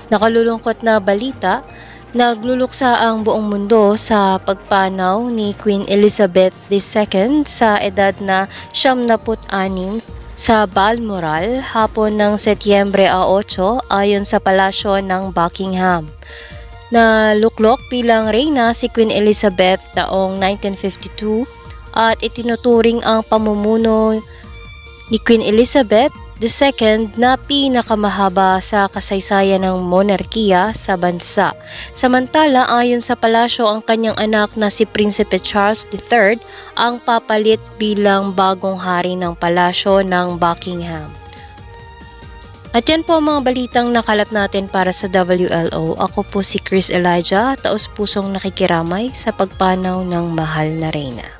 Nakalulungkot na balita, nagluluksa ang buong mundo sa pagpanaw ni Queen Elizabeth II sa edad na 76 sa Balmoral hapon ng Setyembre 8 ayon sa palasyo ng Buckingham. Naluklok bilang reyna si Queen Elizabeth taong 1952 at itinuturing ang pamumuno ni Queen Elizabeth II na pinakamahaba sa kasaysayan ng monarkiya sa bansa. Samantala, ayon sa palasyo, ang kanyang anak na si Prinsipe Charles III ang papalit bilang bagong hari ng palasyo ng Buckingham. At yan po ang mga balitang nakalap natin para sa WLO. Ako po si Chris Elijah, taos pusong nakikiramay sa pagpanaw ng mahal na reyna.